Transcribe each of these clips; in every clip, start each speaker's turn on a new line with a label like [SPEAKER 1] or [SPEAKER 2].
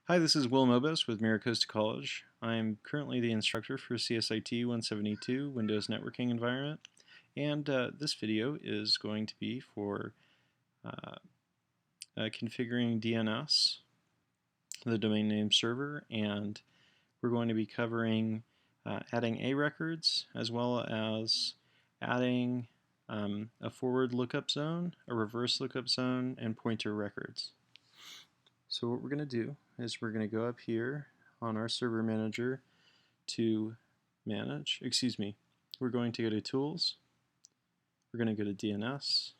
[SPEAKER 1] Hi, this is Will Mobus with Miracosta College. I'm currently the instructor for CSIT 172 Windows Networking Environment, and this video is going to be for configuring DNS, the domain name server, and we're going to be covering adding A records as well as adding a forward lookup zone, a reverse lookup zone, and pointer records. So what we're going to do is we're going to go up here on our server manager to manage, we're going to go to tools, we're going to go to DNS,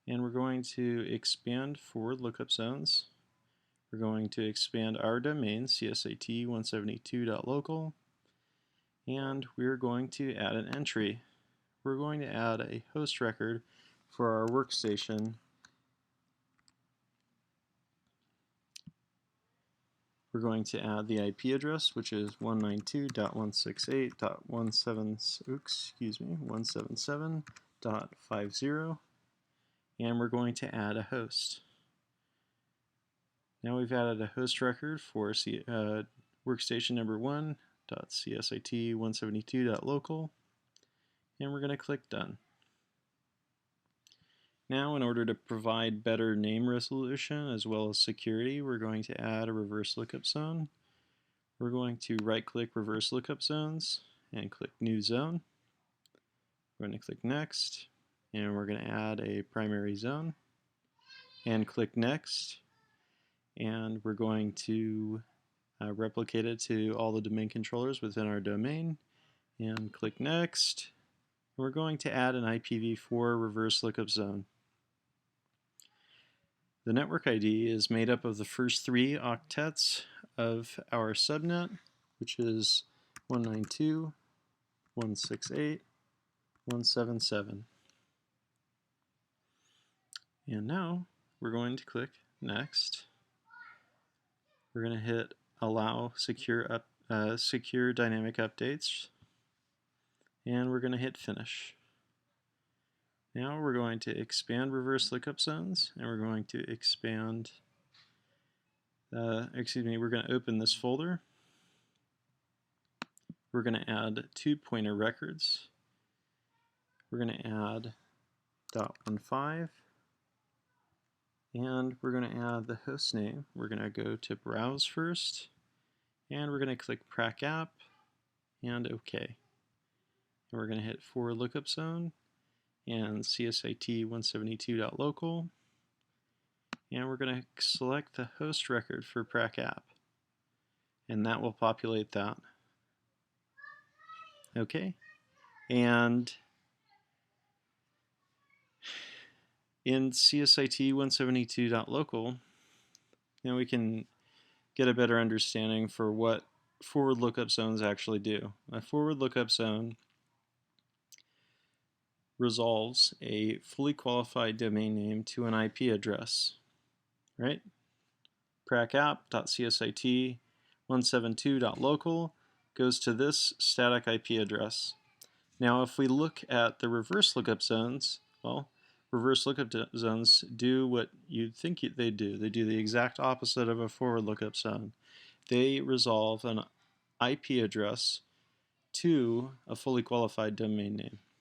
[SPEAKER 1] and we're going to expand forward lookup zones. We're going to expand our domain, CSIT172.local, and we're going to add an entry. We're going to add a host record for our workstation. We're going to add the IP address, which is 192.168.177.50, and we're going to add a host. Now we've added a host record for workstation number 1.csit172.local, and we're going to click Done. Now, in order to provide better name resolution as well as security, we're going to add a reverse lookup zone. We're going to right-click Reverse Lookup Zones and click New Zone. We're going to click Next, and we're going to add a primary zone and click Next, and we're going to replicate it to all the domain controllers within our domain and click Next. And we're going to add an IPv4 reverse lookup zone. The network ID is made up of the first 3 octets of our subnet, which is 192.168.177. And now we're going to click Next. We're going to hit Allow Secure Dynamic Updates, and we're going to hit Finish. Now we're going to expand reverse lookup zones, and we're going to expand, we're going to open this folder. We're going to add 2 pointer records. We're going to add .15, and we're going to add the host name. We're going to go to Browse first, and we're going to click Prac App, and OK. And we're going to hit Forward Lookup Zone and CSIT172.local, and we're going to select the host record for Prac App, and that will populate that. Okay, and in CSIT172.local, now we can get a better understanding for what forward lookup zones actually do. A forward lookup zone resolves a fully qualified domain name to an IP address, right? pracapp.csit172.local goes to this static IP address. Now if we look at the reverse lookup zones, well, reverse lookup zones do what you'd think they do. They do the exact opposite of a forward lookup zone. They resolve an IP address to a fully qualified domain name.